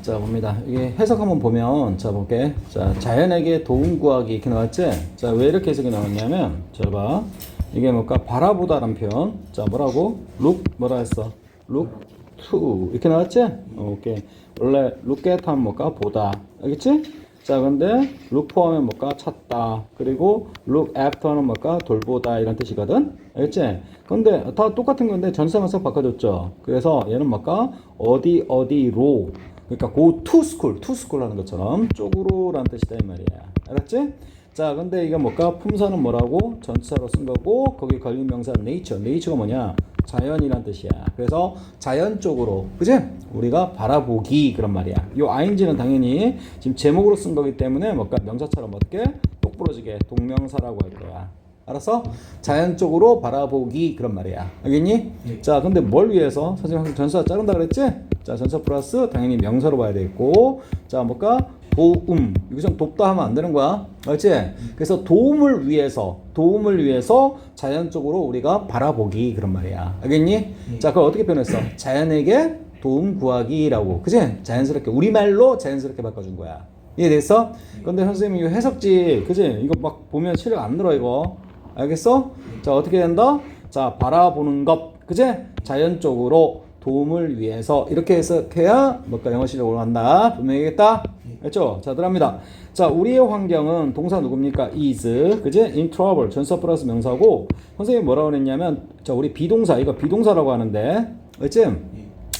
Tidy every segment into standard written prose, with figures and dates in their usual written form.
자, 봅니다. 이게 해석 한번 보면, 자, 볼게. 자, 자연에게 도움 구하기 이렇게 나왔지? 자, 왜 이렇게 해석이 나왔냐면, 자, 봐. 이게 뭘까? 바라보다라는 표현. 자, 뭐라고? look, 뭐라 했어? look to. 이렇게 나왔지? 오케이. 원래 look at 하면 뭘까? 보다. 알겠지? 자, 근데 look for 하면 뭘까? 찾다. 그리고 look after는 뭘까? 돌보다. 이런 뜻이거든? 알겠지? 근데 다 똑같은 건데 전치사만 싹 바꿔줬죠. 그래서 얘는 뭘까? 어디로. 그러니까 go to school 하는 것처럼 쪽으로 라는 뜻이다 이 말이야. 알았지? 자, 근데 이게 뭘까? 품사는 뭐라고? 전치사로 쓴 거고 거기 걸린 명사 nature가 뭐냐? 자연이란 뜻이야. 그래서 자연 쪽으로, 그지? 우리가 바라보기 그런 말이야. 요 ing는 당연히 지금 제목으로 쓴 거기 때문에 뭘까? 명사처럼 어떻게? 똑부러지게 동명사라고 할 거야. 알았어? 자연 쪽으로 바라보기 그런 말이야. 알겠니? 자, 근데 뭘 위해서? 선생님 항상 전치사 자른다 그랬지? 자, 전치사 플러스 당연히 명사로 봐야 되겠고, 자, 뭘까? 도움. 여기서 돕다 하면 안 되는 거야. 알지? 그래서 도움을 위해서 자연적으로 우리가 바라보기 그런 말이야. 알겠니? 자, 그걸 어떻게 표현했어? 자연에게 도움 구하기라고. 그치? 자연스럽게, 우리말로 자연스럽게 바꿔준 거야. 이해됐어? 근데 선생님이 이 해석지, 그치? 이거 막 보면 실력 안 늘어, 이거. 알겠어? 자, 어떻게 된다? 자, 바라보는 것. 그치? 자연적으로 도움을 위해서. 이렇게 해석해야 뭔가 영어 실력 올라간다. 분명히겠다? 알죠? 자, 들어갑니다. 자, 우리의 환경은 동사 누굽니까? is. 그지? in trouble. 전치사 플러스 명사고. 선생님이 뭐라고 그랬냐면, 자, 우리 비동사. 이거 비동사라고 하는데. 그치?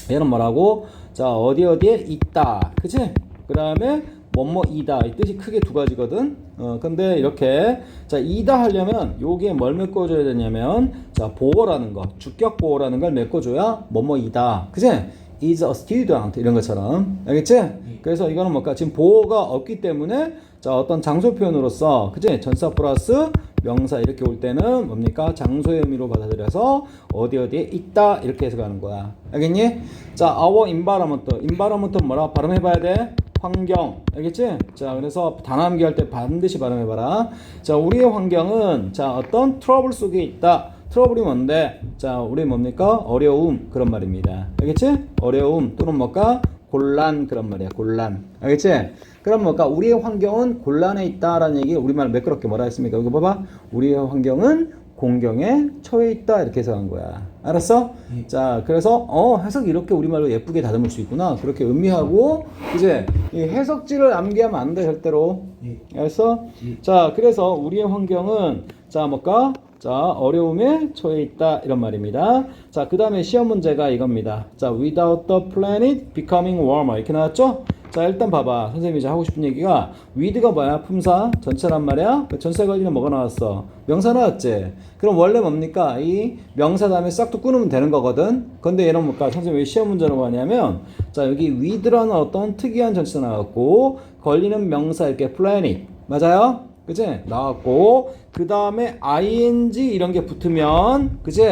얘는 뭐라고? 자, 어디에 있다. 그치? 그 다음에 뭐뭐이다. 이 뜻이 크게 두 가지거든. 근데 이렇게 자, 이다 하려면 여기에 뭘 메꿔줘야 되냐면 자, 보어라는 거, 주격 보어라는 걸 메꿔줘야 뭐뭐이다. 그치? is a student 이런 것처럼. 알겠지? 그래서 이거는 뭘까? 지금 보어가 없기 때문에 자, 어떤 장소 표현으로서 그치? 전치사 플러스 명사 이렇게 올 때는 뭡니까? 장소의 의미로 받아들여서 어디에 있다 이렇게 해석하는 거야. 알겠니? 자, our environment 뭐라 발음해봐야 돼? 환경. 알겠지? 자, 그래서 단어함기 할 때 반드시 발음해봐라. 자, 우리의 환경은 자, 어떤 트러블 속에 있다. 트러블이 뭔데? 자, 우리 뭡니까? 어려움 그런 말입니다. 알겠지? 어려움 또는 뭘까? 곤란 그런 말이야. 곤란. 알겠지? 그럼 뭘까? 우리의 환경은 곤란해 있다라는 얘기 우리말 매끄럽게 뭐라 했습니까? 이거 봐봐. 우리의 환경은 공경에 처해 있다 이렇게 해석한 거야. 알았어? 자, 그래서 해석 이렇게 우리말로 예쁘게 다듬을 수 있구나. 그렇게 음미하고 이제 이 해석지를 암기하면 안 돼 절대로. 알았어? 자, 그래서 우리의 환경은 자, 뭘까? 자, 어려움에 처해 있다 이런 말입니다. 자, 그 다음에 시험 문제가 이겁니다. 자, without the planet becoming warmer 이렇게 나왔죠? 자, 일단 봐봐. 선생님이 이제 하고 싶은 얘기가 with가 뭐야? 품사, 전체란 말이야? 그 전체 관리는 뭐가 나왔어? 명사 나왔지? 그럼 원래 뭡니까? 이 명사 다음에 싹둑 끊으면 되는 거거든? 근데 얘는 뭘까? 선생님이 왜 시험 문제라고 하냐면 자, 여기 with라는 어떤 특이한 전치사 나왔고 걸리는 명사 이렇게 planet 맞아요? 그치? 나왔고 그 다음에 ing 이런 게 붙으면 그치?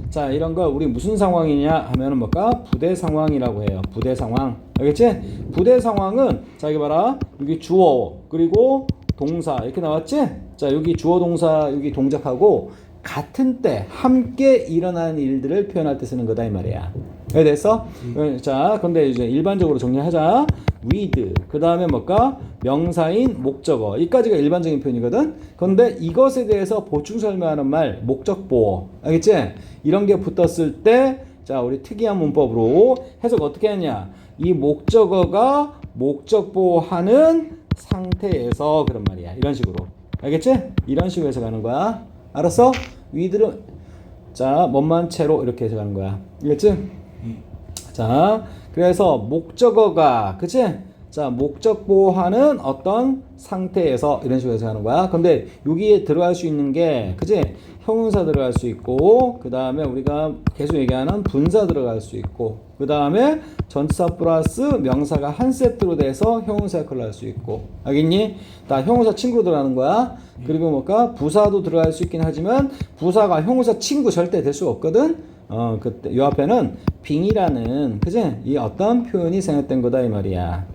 자, 이런 걸 우리 무슨 상황이냐 하면은 뭘까? 부대 상황이라고 해요. 부대 상황. 알겠지? 부대 상황은 자, 여기 봐라. 여기 주어 그리고 동사 이렇게 나왔지? 자, 여기 주어 동사 여기 동작하고 같은 때 함께 일어나는 일들을 표현할 때 쓰는 거다 이 말이야. 됐어? 자, 근데 이제 일반적으로 정리하자. with 그 다음에 뭘까? 명사인 목적어 이까지가 일반적인 표현이거든. 근데 이것에 대해서 보충 설명하는 말 목적 보어 알겠지? 이런 게 붙었을 때 자, 우리 특이한 문법으로 해석 어떻게 하냐? 이 목적어가 목적 보호하는 상태에서 그런 말이야. 이런 식으로 알겠지? 이런 식으로 해석하는 거야. 알았어? with는 자, 뭔만 채로 이렇게 해석하는 거야. 알겠지? 자, 그래서 목적어가 그치? 자, 목적 보호하는 어떤 상태에서 이런 식으로 해석하는 거야. 근데 여기에 들어갈 수 있는 게 그치? 형용사 들어갈 수 있고 그 다음에 우리가 계속 얘기하는 분사 들어갈 수 있고 그 다음에 전치사 플러스 명사가 한 세트로 돼서 형용사 역할을 할 수 있고 알겠니? 다 형용사 친구로 들어가는 거야. 그리고 뭘까? 부사도 들어갈 수 있긴 하지만 부사가 형용사 친구 절대 될 수가 없거든. 그때 요 앞에는 빙이라는 그지? 이 어떤 표현이 생략된 거다 이 말이야.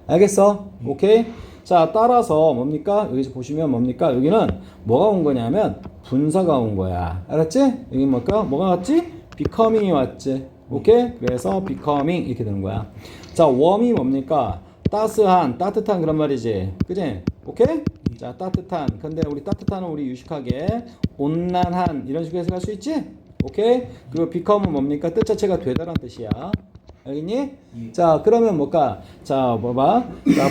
알겠어? 오케이? 자, 따라서 뭡니까? 여기서 보시면 뭡니까? 여기는 뭐가 온 거냐면 분사가 온 거야. 알았지? 여기 뭘까? 뭐가 왔지? becoming이 왔지. 오케이? 그래서 becoming 이렇게 되는 거야. 자, 웜이 뭡니까? 따스한, 따뜻한 그런 말이지. 그지? 오케이? 자, 따뜻한. 근데 우리 따뜻한은 우리 유식하게 온난한 이런 식으로 해석할 수 있지? 오케이? 그리고 become은 뭡니까? 뜻 자체가 되다란 뜻이야. 알겠니? 자, 그러면 뭘까? 자, 봐봐. 자,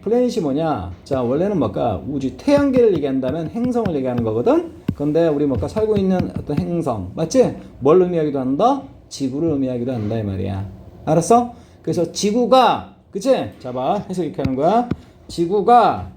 플래닛이 뭐냐? 자, 원래는 뭘까? 우주 태양계를 얘기한다면 행성을 얘기하는 거거든? 근데 우리 뭘까? 살고 있는 어떤 행성. 맞지? 뭘 의미하기도 한다? 지구를 의미하기도 한다, 이 말이야. 알았어? 그래서 지구가, 그치? 자, 봐. 해석 이렇게 하는 거야. 지구가,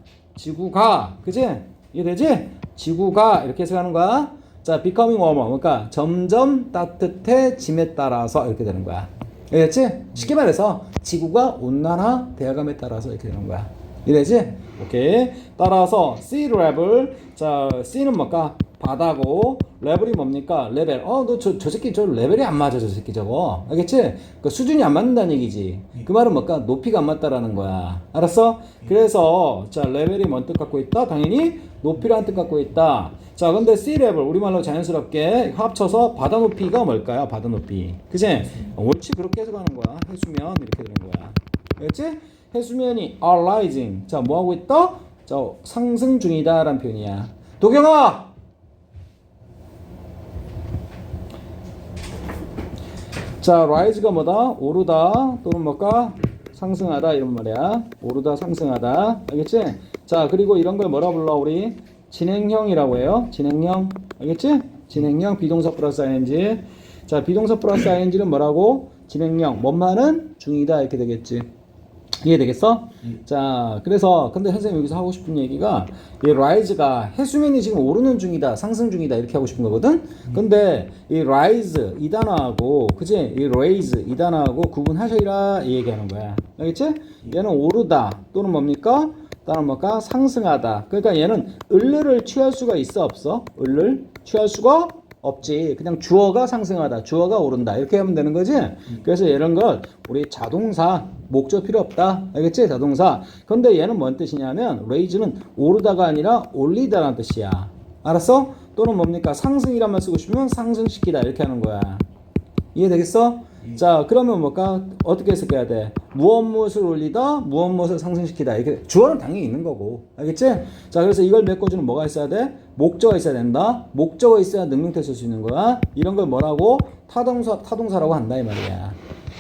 그치? 이해되지? 지구가, 이렇게 해석하는 거야. 자, becoming warmer. 그러니까 점점 따뜻해짐에 따라서 이렇게 되는 거야. 알겠지? 쉽게 말해서 지구가 온난화 되어감에 따라서 이렇게 되는 거야. 이래지? 오케이. 따라서 sea level. 자, C는 뭘까? 바다고, 레벨이 뭡니까? 레벨. 너 저 새끼 저 레벨이 안 맞아, 저 새끼 저거. 알겠지? 그 수준이 안 맞는다는 얘기지. 그 말은 뭘까? 높이가 안 맞다라는 거야. 알았어? 그래서 자, 레벨이 뭔 뜻 갖고 있다? 당연히 높이라는 뜻 갖고 있다. 자, 근데 sea level 우리말로 자연스럽게 합쳐서 바다 높이가 뭘까요? 바다 높이. 그치? 옳지, 그렇게 해석하는 거야. 해수면 이렇게 되는 거야. 알겠지? 해수면이 are rising. 자, 뭐 하고 있다? 자, 상승 중이다라는 표현이야. 도경아! 자, rise가 뭐다? 오르다 또는 뭘까? 상승하다 이런 말이야. 오르다, 상승하다. 알겠지? 자, 그리고 이런 걸 뭐라 불러 우리? 진행형이라고 해요. 진행형. 알겠지? 진행형 비동사 플러스 ing. 자, 비동사 플러스 ing는 뭐라고? 진행형. 뭔 말은 중이다 이렇게 되겠지. 이해되겠어? 자, 그래서 근데 선생님 여기서 하고 싶은 얘기가 이 rise가 해수면이 지금 오르는 중이다, 상승 중이다 이렇게 하고 싶은 거거든. 근데 이 rise 이 단어하고 그지? 이 raise 이 단어하고 구분하셔라 이 얘기하는 거야. 알겠지? 얘는 오르다 또는 뭡니까? 다른 뭘까? 상승하다. 그러니까 얘는 을를 취할 수가 있어 없어? 을을 취할 수가 없지. 그냥 주어가 상승하다, 주어가 오른다 이렇게 하면 되는 거지. 그래서 이런 걸 우리 자동사 목적 필요 없다. 알겠지? 자동사. 근데 얘는 뭔 뜻이냐면 raise는 오르다가 아니라 올리다라는 뜻이야. 알았어? 또는 뭡니까? 상승이란 말 쓰고 싶으면 상승시키다 이렇게 하는 거야. 이해되겠어? 자, 그러면 뭘까? 어떻게 해석해야 돼? 무엇을 올리다, 무엇을 상승시키다. 이렇게 주어는 당연히 있는 거고. 알겠지? 자, 그래서 이걸 메꿔주는 뭐가 있어야 돼? 목적어가 있어야 된다. 목적어가 있어야 능동태 쓸 수 있는 거야. 이런 걸 뭐라고? 타동사라고 한다 이 말이야.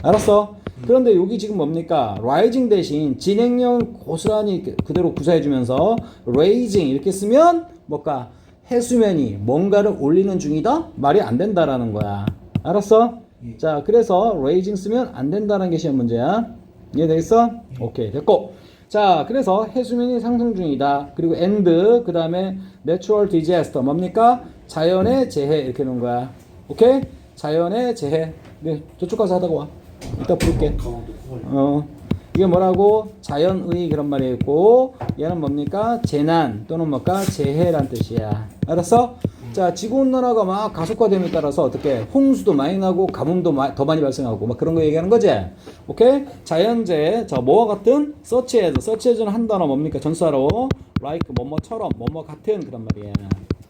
알았어? 그런데 여기 지금 뭡니까? rising 대신 진행형 고스란히 그대로 구사해주면서 raising 이렇게 쓰면 뭘까? 해수면이 뭔가를 올리는 중이다? 말이 안 된다라는 거야. 알았어? 자, 그래서 raising 쓰면 안 된다는 게 시험 문제야. 이해되겠어? 오케이, 됐고. 자, 그래서 해수면이 상승 중이다. 그리고 and 그 다음에 natural disaster 뭡니까? 자연의 재해 이렇게 놓은 거야. 오케이? 자연의 재해. 네, 저쪽 가서 하다가 와. 이따 부를게. 이게 뭐라고? 자연의 그런 말이 있고 얘는 뭡니까? 재난 또는 뭘까? 재해란 뜻이야. 알았어? 자, 지구온난화가 막 가속화됨에 따라서 어떻게 홍수도 많이 나고 가뭄도 더 많이 발생하고 막 그런 거 얘기하는 거지. 오케이? 자연재해. 자, 뭐와 같은? such as는 한 단어 뭡니까? 전사로 like 뭐뭐처럼 뭐뭐 같은 그런 말이야.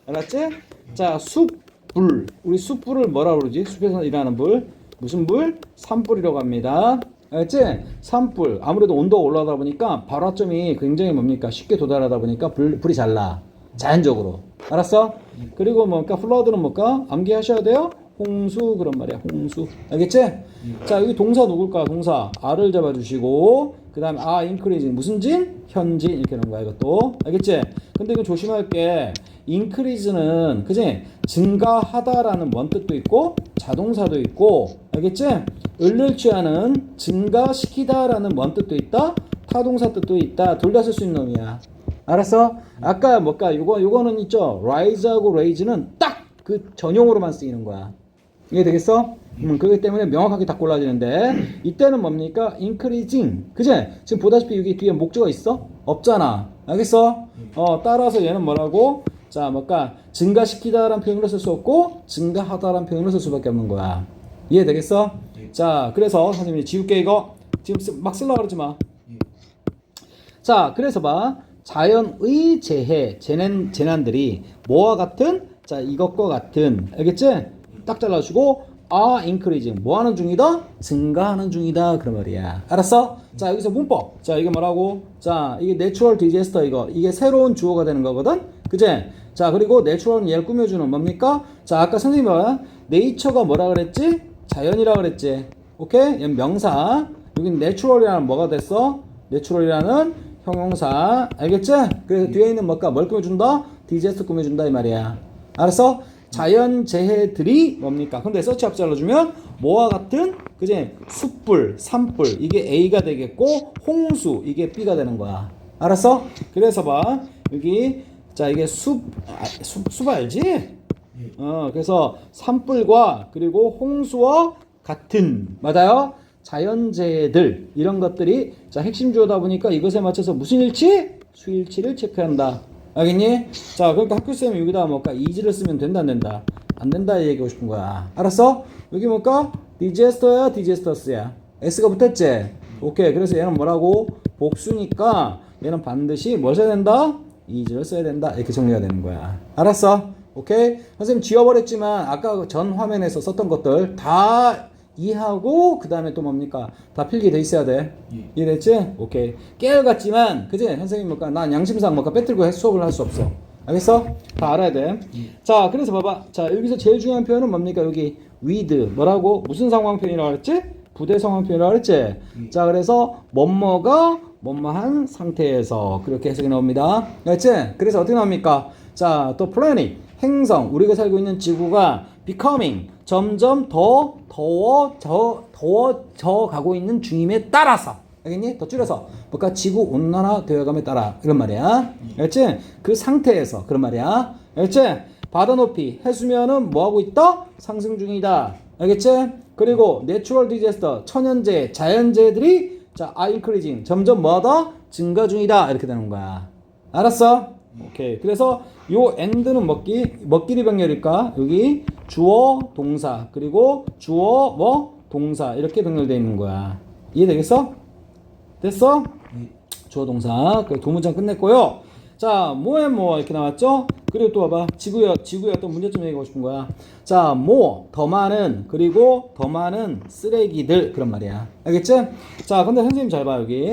알았지? 자, 숯불. 우리 숯불을 뭐라 그러지? 숲에서 일하는 불. 무슨 불? 산불이라고 합니다. 알겠지? 산불. 아무래도 온도가 올라가다 보니까 발화점이 굉장히 뭡니까? 쉽게 도달하다 보니까 불이 잘 나. 자연적으로. 알았어? 그리고 뭡니까? 플러드는 뭘까? 암기하셔야 돼요? 홍수 그런 말이야. 홍수. 알겠지? 자, 여기 동사 누굴까? 동사. R을 잡아주시고 그 다음에 increasing. 무슨 진? 현진. 이렇게 하는 거야 이것도. 알겠지? 근데 이거 조심할 게 increase는 그지? 증가하다라는 원뜻도 있고 자동사도 있고 알겠지? 을을 취하는 증가시키다라는 원뜻도 있다. 타동사 뜻도 있다. 둘 다 쓸 수 있는 놈이야. 알았어? 아까 뭘까? 요거는 있죠? rise하고 raise는 딱 그 전용으로만 쓰이는 거야. 이해되겠어? 그렇기 때문에 명확하게 딱 골라지는데 이때는 뭡니까? increasing. 그제? 지금 보다시피 여기 뒤에 목적어 있어? 없잖아. 알겠어? 따라서 얘는 뭐라고? 자, 뭘까? 증가시키다라는 표현으로 쓸 수 없고 증가하다라는 표현으로 쓸 수밖에 없는 거야. 이해되겠어? 자, 그래서 선생님이 지울게 이거. 지금 막 쓰려고 그러지 마. 자, 그래서 봐. 자연의 재해, 재난들이 뭐와 같은? 자, 이것과 같은. 알겠지? 딱 잘라주고 are increasing. 뭐 하는 중이다? 증가하는 중이다. 그런 말이야. 알았어? 자, 여기서 문법. 자, 이게 뭐라고? 자, 이게 natural disaster 이게 새로운 주어가 되는 거거든? 그제? 자, 그리고 natural은 얘를 꾸며주는 뭡니까? 자, 아까 선생님이 봐봐. nature가 뭐라 그랬지? 자연이라 그랬지. 오케이? 얘는 명사. 여기 natural이라는 뭐가 됐어? natural이라는 형용사. 알겠지? 그래서 뒤에 있는 뭘까? 뭘 꾸며준다? disaster 꾸며준다 이 말이야. 알았어? 자연재해들이 뭡니까? 근데 서치 잘라주면 뭐와 같은? 그지? 숯불, 산불 이게 A가 되겠고 홍수 이게 B가 되는 거야. 알았어? 그래서 봐 여기 자 이게 숲 알지? 그래서 산불과 그리고 홍수와 같은 맞아요? 자연재해들 이런 것들이 자 핵심 주어다 보니까 이것에 맞춰서 무슨 일치? 수일치를 체크한다. 알겠니? 자, 그러니까 학교쌤이 여기다가 뭘까? is를 쓰면 된다, 안 된다? 안 된다, 얘기하고 싶은 거야. 알았어? 여기 뭘까? disaster야, disasters야. S가 붙었지? 오케이. 그래서 얘는 뭐라고? 복수니까 얘는 반드시 뭘 써야 된다? is를 써야 된다. 이렇게 정리가 되는 거야. 알았어? 오케이? 선생님 지워버렸지만 아까 전 화면에서 썼던 것들 다 이해하고 그 다음에 또 뭡니까? 다 필기돼 있어야 돼. 이해됐지? 오케이. 깨알같지만 그지? 선생님 뭘까? 난 양심상 뭘까? 빼뜨리고 수업을 할 수 없어. 알겠어? 다 알아야 돼. 자, 그래서 봐봐. 자, 여기서 제일 중요한 표현은 뭡니까? 여기 with 뭐라고? 무슨 상황 표현이라고 그랬지? 부대 상황 표현이라고 그랬지? 자, 그래서 뭐뭐가 뭐뭐한 상태에서 그렇게 해석이 나옵니다. 알겠지? 그래서 어떻게 나옵니까? 자, 또 planet 행성 우리가 살고 있는 지구가 becoming 점점 더 더워져 가고 있는 중임에 따라서 알겠니? 더 줄여서 뭔가 지구 온난화 되어감에 따라 이런 말이야. 알겠지? 그 상태에서 그런 말이야. 알겠지? 바다 높이 해수면은 뭐 하고 있다? 상승 중이다. 알겠지? 그리고 natural disaster 천연재해 자연재해들이 자 are increasing 점점 뭐하다? 증가 중이다. 이렇게 되는 거야. 알았어? 오케이. 그래서 요 and는 뭐끼리 병렬일까? 여기 주어, 동사, 그리고 주어, 뭐? 동사 이렇게 병렬되어 있는 거야. 이해되겠어? 됐어? 주어, 동사. 그 두 문장 끝냈고요. 자, 뭐에 뭐 이렇게 나왔죠? 그리고 또 봐봐. 지구의 어떤 문제점 얘기하고 싶은 거야. 자, 더 많은 그리고 더 많은 쓰레기들 그런 말이야. 알겠지? 자, 근데 선생님 잘 봐 여기.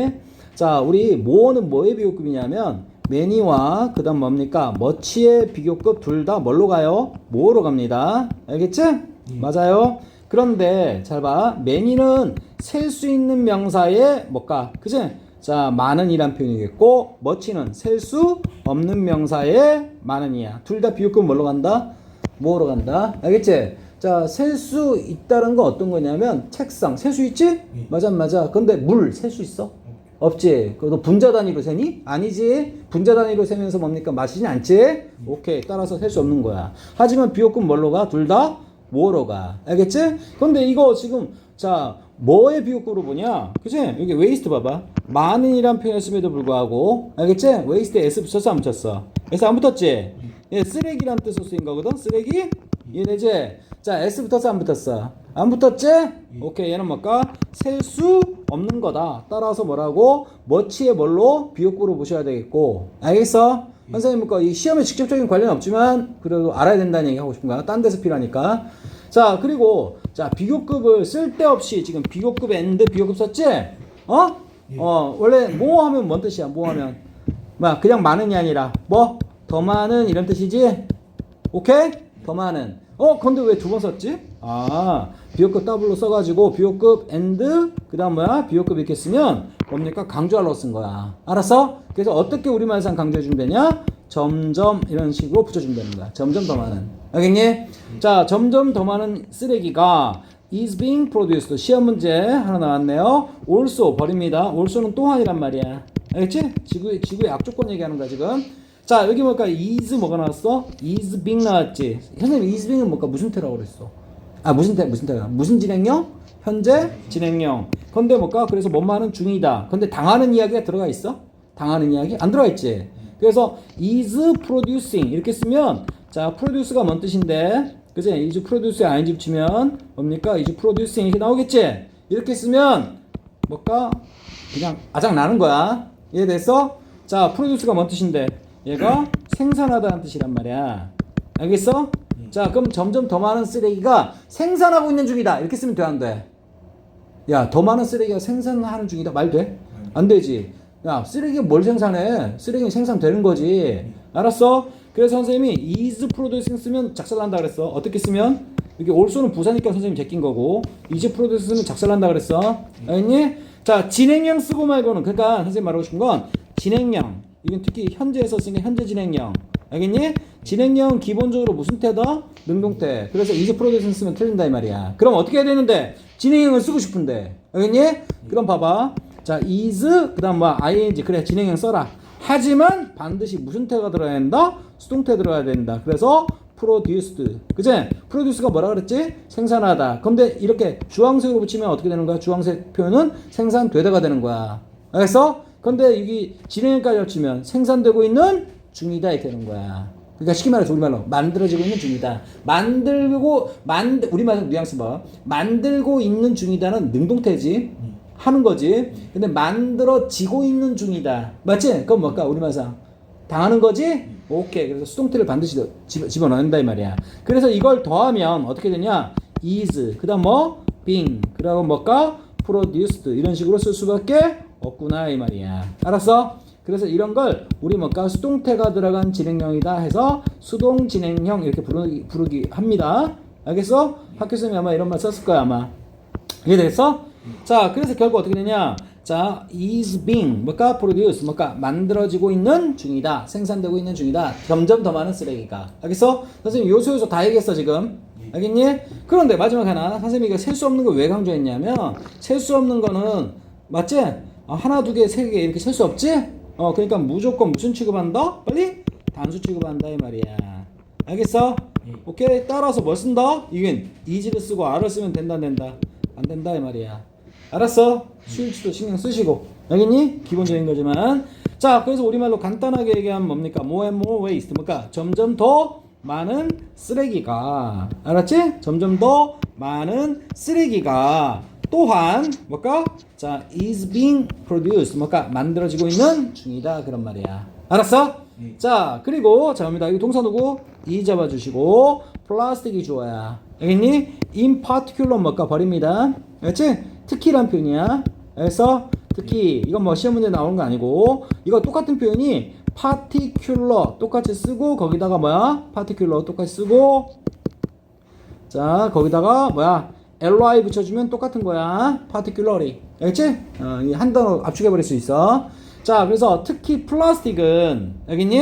자, 우리 뭐는 뭐의 비교급이냐면 매니와 그 다음 뭡니까? 머치의 비교급 둘 다 뭘로 가요? 뭐로 갑니다. 알겠지? 맞아요. 그런데 잘 봐. 매니는 셀 수 있는 명사의 뭘까? 그치? 자, 많은이란 표현이겠고 머치는 셀 수 없는 명사의 많은이야. 둘 다 비교급 뭘로 간다? 뭐로 간다? 알겠지? 자, 셀 수 있다는 건 어떤 거냐면 책상 셀 수 있지? 맞아. 근데 물 셀 수 있어? 없지. 그래도 분자 단위로 세니? 아니지. 분자 단위로 세면서 뭡니까? 마시진 않지? 오케이. 따라서 셀 수 없는 거야. 하지만 비교급 뭘로 가? 둘 다 뭐로 가? 알겠지? 근데 이거 지금 자 뭐의 비교급으로 보냐? 그치? 여기 웨이스트 봐봐. 많은이란 표현했음에도 불구하고 알겠지? 웨이스트에 S 붙였어 안 붙였어? S 안 붙었지? 얘 쓰레기란 뜻으로 쓰인 거거든? 쓰레기? 이해되지? 자 S 붙었어 안 붙었어? 안 붙었지? 오케이. 얘는 뭘까? 셀 수 없는 거다. 따라서 뭐라고? 머치의 뭘로? 비교급으로 보셔야 되겠고. 알겠어? 선생님 이 시험에 직접적인 관련 없지만 그래도 알아야 된다는 얘기 하고 싶은 거야. 딴 데서 필요하니까. 자, 그리고 자 비교급을 쓸데없이 지금 비교급 and 비교급 썼지? 원래 뭐 하면 뭔 뜻이야? 뭐 하면 그냥 많은이 아니라 뭐? 더 많은 이런 뜻이지? 오케이? 더 많은. 근데 왜 두 번 썼지? 비교급 더블로 써가지고 비교급 and 그 다음 비교급 이렇게 쓰면 뭡니까? 강조하려고 쓴 거야. 알았어? 그래서 어떻게 우리말상 강조해주면 되냐? 점점 이런 식으로 붙여주면 되는 거야. 점점 더 많은. 알겠니? 자, 점점 더 많은 쓰레기가 is being produced. 시험 문제 하나 나왔네요. also 버립니다. also는 또한이란 말이야. 알겠지? 지구의 악조건 얘기하는 거야 지금. 자, 여기 뭘까? is 뭐가 나왔어? is being 나왔지. 선생님 is being은 뭘까? 무슨 태라고 그랬어? 무슨 태가? 무슨 진행형? 현재 진행형. 근데 뭘까? 그래서 뭐뭐하는 중이다. 근데 당하는 이야기가 들어가 있어? 당하는 이야기? 안 들어가 있지. 그래서 is producing 이렇게 쓰면 자, produce가 뭔 뜻인데? 그치? is produce에 ing 붙이면 뭡니까? is producing 이렇게 나오겠지? 이렇게 쓰면 뭘까? 그냥 아작 나는 거야. 이해됐어? 자, produce가 뭔 뜻인데? 얘가 생산하다는 뜻이란 말이야. 알겠어? 자, 그럼 점점 더 많은 쓰레기가 생산하고 있는 중이다. 이렇게 쓰면 돼, 안 돼? 야, 더 많은 쓰레기가 생산하는 중이다. 말 돼? 안 되지. 야, 쓰레기가 뭘 생산해? 쓰레기는 생산되는 거지. 알았어? 그래서 선생님이 is producing 쓰면 작살난다 그랬어. 어떻게 쓰면? 이게 olso는 부사니까 선생님 제낀 거고, is producing 쓰면 작살난다 그랬어. 알겠니? 자, 진행형 쓰고 말고는, 그러니까 선생님 말하고 싶은 건 진행형. 이건 특히 현재에서 쓰는 현재 진행형. 알겠니? 진행형은 기본적으로 무슨 태다? 능동태. 그래서 is producing 쓰면 틀린다 이 말이야. 그럼 어떻게 해야 되는데? 진행형을 쓰고 싶은데. 알겠니? 그럼 봐봐. 자, is, 그 다음 뭐, ing. 그래, 진행형 써라. 하지만 반드시 무슨 태가 들어야 된다? 수동태 들어야 된다. 그래서 produced. 그제? produce가 뭐라 그랬지? 생산하다. 근데 이렇게 주황색으로 붙이면 어떻게 되는 거야? 주황색 표현은 생산되다가 되는 거야. 알겠어? 근데 여기 진행형까지 합치면 생산되고 있는 중이다 이렇게 되는 거야. 그러니까 쉽게 말해서 우리말로 만들어지고 있는 중이다. 우리말로 뉘앙스 봐. 만들고 있는 중이다는 능동태지. 하는 거지. 근데 만들어지고 있는 중이다. 맞지? 그건 뭘까? 우리말상 당하는 거지? 오케이. 그래서 수동태를 반드시 집어넣는다 이 말이야. 그래서 이걸 더하면 어떻게 되냐? is, 그 다음 뭐? being, 그 다음 뭘까? produced 이런 식으로 쓸 수밖에 없구나 이 말이야. 알았어? 그래서 이런 걸 우리 뭘까? 수동태가 들어간 진행형이다 해서 수동 진행형 이렇게 부르기 합니다. 알겠어? 학교 쌤이 아마 이런 말 썼을 거야 아마. 이해됐어? 자, 그래서 결국 어떻게 되냐? 자, is being 뭘까? produce 뭘까? 만들어지고 있는 중이다. 생산되고 있는 중이다. 점점 더 많은 쓰레기가. 알겠어? 선생님 요소 다 얘기했어 지금. 알겠니? 그런데 마지막 하나. 선생님이 이거 셀 수 없는 거 왜 강조했냐면 셀 수 없는 거는 맞지? 하나, 두 개, 세 개 이렇게 셀 수 없지? 그러니까 무조건 무슨 취급한다? 빨리 단수 취급한다 이 말이야. 알겠어? 오케이. 따라서 뭘 쓴다? 이건 is를 쓰고 a를 쓰면 된다 안 된다? 안 된다 이 말이야. 알았어? 수일치도 신경 쓰시고. 알겠니? 기본적인 거지만. 자, 그래서 우리말로 간단하게 얘기하면 뭡니까? more and more waste. 뭔가 점점 더 많은 쓰레기가. 알았지? 점점 더 많은 쓰레기가 또한 뭘까? 자, is being produced. 뭘까? 만들어지고 있는 중이다. 그런 말이야. 알았어? 자, 그리고 자, 갑니다. 이 동사 누구? 이 잡아주시고 플라스틱이 주어야. 알겠니? in particular 뭘까? 버립니다. 알겠지? 특히란 표현이야. 그래서 특히 이건 뭐 시험 문제 나오는 거 아니고 이거 똑같은 표현이 particular 똑같이 쓰고 거기다가 뭐야? particular 똑같이 쓰고 자 거기다가 뭐야? ly 붙여주면 똑같은 거야. particularly. 알겠지? 한 단어 압축해버릴 수 있어. 자 그래서 특히 플라스틱은 알겠니?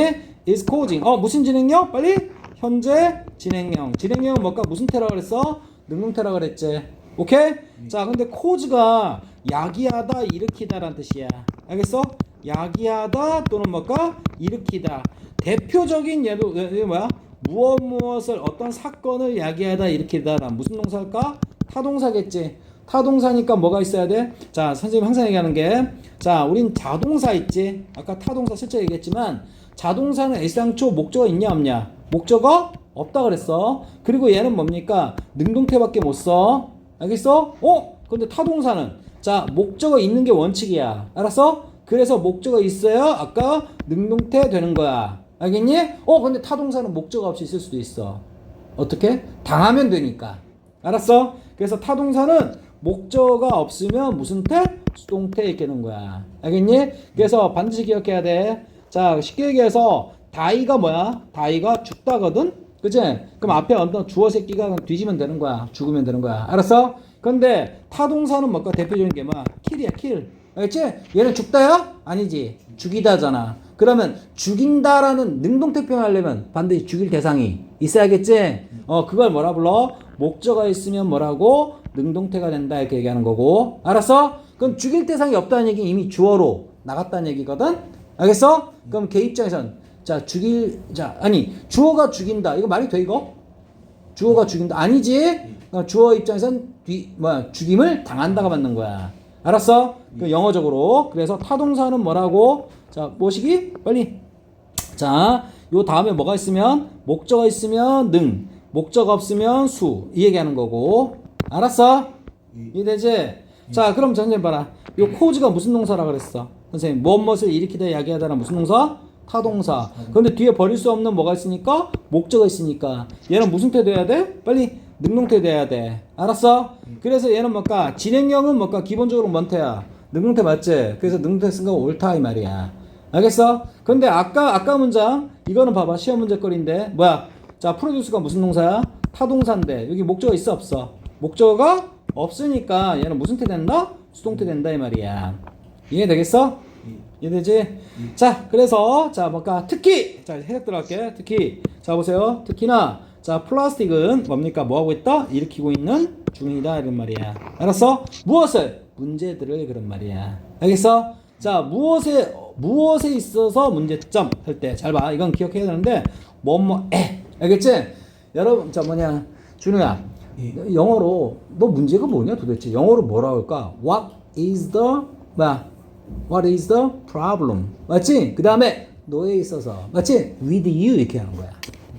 is causing 무슨 진행형? 빨리 현재 진행형. 진행형은 뭘까? 무슨 태라 그랬어? 능동태라 그랬지. 오케이? 자 근데 cause가 야기하다 일으키다라는 뜻이야. 알겠어? 야기하다 또는 뭘까? 일으키다. 대표적인 예도 뭐야? 무엇을 어떤 사건을 야기하다 일으키다란 무슨 동사일까? 타동사겠지. 타동사니까 뭐가 있어야 돼? 자 선생님 항상 얘기하는 게 자 우린 자동사 있지. 아까 타동사 실제 얘기했지만 자동사는 애상초 목적어 있냐 없냐? 목적어 없다 그랬어. 그리고 얘는 뭡니까? 능동태밖에 못 써. 알겠어? 근데 타동사는 자 목적어 있는 게 원칙이야. 알았어? 그래서 목적어 있어야 아까 능동태 되는 거야. 알겠니? 근데 타동사는 목적어 없이 있을 수도 있어. 어떻게? 당하면 되니까. 알았어? 그래서 타동사는 목적어가 없으면 무슨 태? 수동태 이렇게 되는 거야. 알겠니? 그래서 반드시 기억해야 돼. 자 쉽게 얘기해서 다이가 뭐야? 다이가 죽다거든? 그치? 그럼 앞에 어떤 주어 새끼가 뒤지면 되는 거야. 죽으면 되는 거야. 알았어? 근데 타동사는 뭘까? 대표적인 게 뭐야? 킬이야, 킬. 알겠지? 얘는 죽다야? 아니지. 죽이다잖아. 그러면 죽인다라는 능동태 표현하려면 반드시 죽일 대상이 있어야겠지? 그걸 뭐라 불러? 목적어가 있으면 뭐라고? 능동태가 된다 이렇게 얘기하는 거고. 알았어? 그럼 죽일 대상이 없다는 얘기는 이미 주어로 나갔다는 얘기거든? 알겠어? 그럼 걔 입장에선 주어가 죽인다. 이거 말이 돼 이거? 주어가 죽인다. 아니지? 주어 입장에선 죽임을 당한다가 맞는 거야. 알았어? 그 영어적으로. 그래서 타동사는 뭐라고? 자, 뭐시기? 빨리. 자, 요 다음에 뭐가 있으면? 목적어 있으면 능. 목적어 없으면 수. 이 얘기하는 거고. 알았어? 이해되지? 자, 그럼 선생님 봐라. 요 cause가 무슨 동사라 그랬어? 선생님, 무엇을 일으키다 야기하다는 무슨 동사? 타동사. 근데 뒤에 버릴 수 없는 뭐가 있으니까? 목적어 있으니까. 얘는 무슨 태 돼야 돼? 빨리 능동태 돼야 돼. 알았어? 그래서 얘는 뭘까? 진행형은 뭘까? 기본적으로 뭔 태야? 능동태 맞지? 그래서 능동태 쓴 거 옳다 이 말이야. 알겠어? 근데 아까 문장 이거는 봐봐. 시험 문제거리인데 뭐야? 자, 프로듀스가 무슨 동사야? 타동사인데 여기 목적어 있어 없어? 목적어가 없으니까 얘는 무슨 태 된다? 수동태 된다 이 말이야. 이해되겠어? 이해되지? 자, 그래서 자 뭘까? 특히 자 해석 들어갈게. 특히 자 보세요. 특히나 자 플라스틱은 뭡니까? 뭐하고 있다? 일으키고 있는 중이다 이런 말이야. 알았어? 무엇을? 문제들을 그런 말이야. 알겠어? 자 무엇에 있어서 문제점 할 때 잘 봐. 이건 기억해야 되는데 뭐뭐에 알겠지? 여러분 자 뭐냐 준우야 영어로 너 문제가 뭐냐 도대체 영어로 뭐라고 할까? What is the What is the problem? 맞지? 그 다음에 너에 있어서 맞지? With you 이렇게 하는 거야.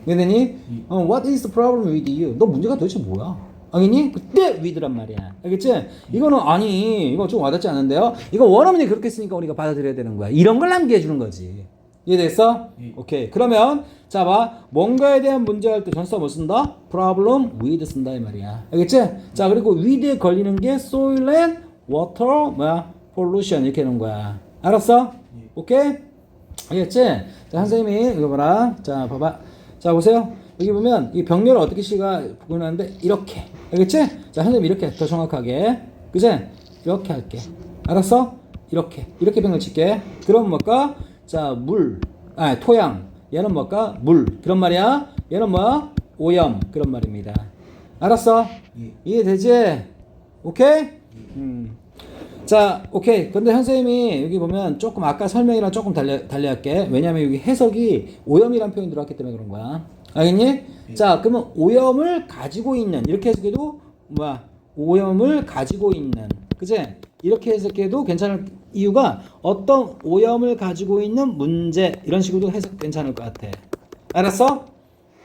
그러니 What is the problem with you? 너 문제가 도대체 뭐야? 알겠니? 그때 with란 말이야. 알겠지? 이거는 아니 이거 좀 와닿지 않은데요? 이거 원어민이 그렇게 쓰니까 우리가 받아들여야 되는 거야. 이런 걸 남게 해주는 거지. 이해됐어? 오케이. 그러면 자 봐. 뭔가에 대한 문제할 때 전치사 뭐 쓴다? problem with 쓴다 이 말이야. 알겠지? 자 그리고 with에 걸리는 게 soil and water pollution 이렇게 하는 거야. 알았어? 오케이? 알겠지? 자 선생님이 이거 봐라. 자 봐봐. 자 보세요. 여기 보면 이 병렬을 어떻게 시가 구분하는데 이렇게. 알겠지? 자 선생님 이렇게 더 정확하게. 그치? 이렇게 할게. 알았어? 이렇게 병렬 칠게. 그럼 뭘까? 자 토양. 얘는 뭘까? 물. 그런 말이야. 얘는 뭐야? 오염. 그런 말입니다. 알았어? 이해되지? 오케이? 자, 오케이. 근데 선생님이 여기 보면 조금 아까 설명이랑 조금 달리할게. 왜냐면 여기 해석이 오염이라는 표현이 들어왔기 때문에 그런 거야. 알겠니? 자, 그러면 오염을 가지고 있는 이렇게 해석해도 오염을 가지고 있는 그치? 이렇게 해석해도 괜찮을 이유가 어떤 오염을 가지고 있는 문제 이런 식으로 해석 괜찮을 것 같아. 알았어?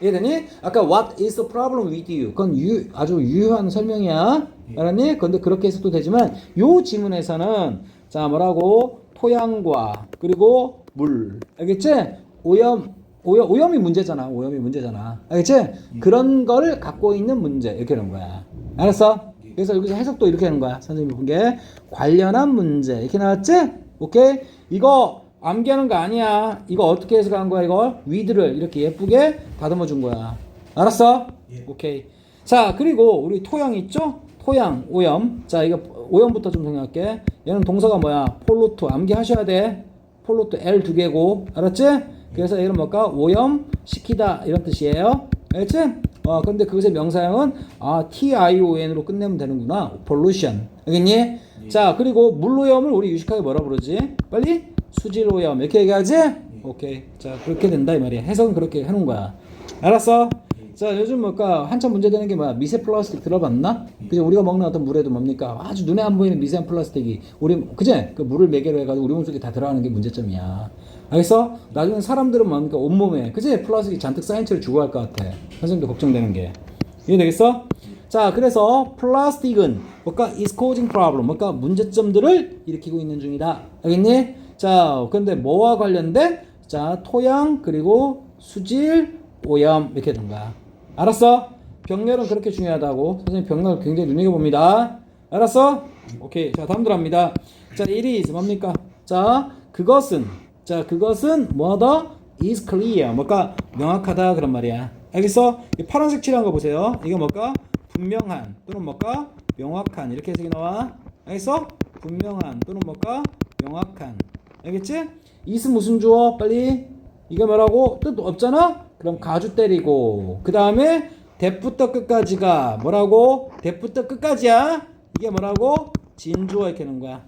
이해되니? 아까 What is the problem with you? 그건 아주 유효한 설명이야. 알았니? 근데 그렇게 해석도 되지만 요 지문에서는 자 뭐라고? 토양과 그리고 물. 알겠지? 오염이 문제잖아. 오염이 문제잖아. 알겠지? 그런 걸 갖고 있는 문제 이렇게 하는 거야. 알았어? 그래서 여기서 해석도 이렇게 하는 거야. 선생님이 본 게 관련한 문제 이렇게 나왔지? 오케이? 이거 암기하는 거 아니야. 이거 어떻게 해석한 거야? 이걸 with를 이렇게 예쁘게 다듬어 준 거야. 알았어? 오케이. 자 그리고 우리 토양 있죠? 토양 오염. 자 이거 오염부터 좀 생각할게. 얘는 동사가 뭐야? 폴루트 암기하셔야 돼. 폴루트 L 두 개고 알았지? 그래서 얘는 뭘까? 오염 시키다 이런 뜻이에요. 알겠지? 근데 그것의 명사형은 TION으로 끝내면 되는구나. pollution. 알겠니? 자 그리고 물오염을 우리 유식하게 뭐라 부르지? 빨리 수질오염 이렇게 얘기하지? 오케이. 자 그렇게 된다 이 말이야. 해석은 그렇게 해놓은 거야. 알았어? 자 요즘 뭘까? 한참 문제되는 게 뭐야? 미세 플라스틱 들어봤나? 그죠? 우리가 먹는 어떤 물에도 뭡니까? 아주 눈에 안 보이는 미세한 플라스틱이 그제? 그 물을 매개로 해가지고 우리 몸속에 다 들어가는 게 문제점이야. 알겠어? 나중에 사람들은 뭡니까? 온몸에 그지? 플라스틱이 잔뜩 쌓인 채로 죽어갈 것 같아. 선생님도 걱정되는 게. 이해되겠어? 자 그래서 플라스틱은 뭘까? is causing problem. 뭘까? 문제점들을 일으키고 있는 중이다. 알겠니? 자 근데 뭐와 관련된? 자 토양 그리고 수질 오염 이렇게 된 거야. 알았어? 병렬은 그렇게 중요하다고. 선생님 병렬 굉장히 눈여겨봅니다. 알았어? 오케이. 자 다음 들어갑니다. 자 it is 뭡니까? 자 그것은 뭐다? is clear. 뭘까? 명확하다 그런 말이야. 알겠어? 이 파란색 칠한 거 보세요. 이거 뭘까? 분명한 또는 뭘까? 명확한 이렇게 해석이 나와. 알겠어? 분명한 또는 뭘까? 명확한. 알겠지? is 무슨 주어? 빨리. 이거 뭐라고? 뜻 없잖아? 그럼 가주 때리고 그 다음에 대부터 끝까지가 뭐라고? 대부터 끝까지야. 이게 뭐라고? 진주어 이렇게 하는 거야.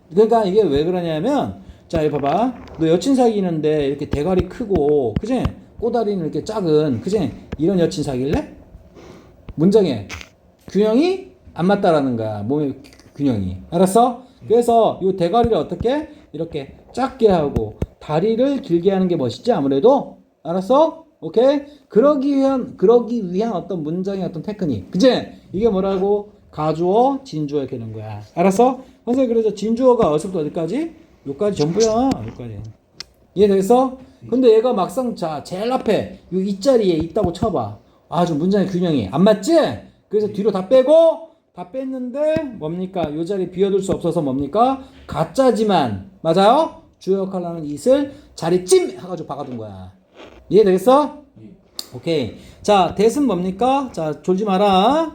그러니까 이게 왜 그러냐면 자 이거 봐봐. 너 여친 사귀는데 이렇게 대가리 크고 그지? 꼬다리는 이렇게 작은 그지? 이런 여친 사귈래? 문장에 균형이 안 맞다라는 거야. 몸의 균형이. 알았어? 그래서 이 대가리를 어떻게? 이렇게 작게 하고 다리를 길게 하는 게 멋있지 아무래도. 알았어? 오케이? 그러기 위한 어떤 문장의 어떤 테크닉. 그치? 이게 뭐라고? 가주어, 진주어 이렇게 되는 거야. 알았어? 선생님 그래서 진주어가 어디서부터 어디까지? 여기까지 전부야. 여기까지. 이해되겠어? 근데 얘가 막상 자 제일 앞에 이 자리에 있다고 쳐봐. 아주 문장의 균형이 안 맞지? 그래서 뒤로 다 빼고 다 뺐는데 뭡니까? 이 자리 비워둘 수 없어서 뭡니까? 가짜지만 맞아요? 주요 역할을 하는 it을 자리 찜 해가지고 박아둔 거야. 이해되겠어? 오케이. 자, that은 뭡니까? 자, 졸지 마라.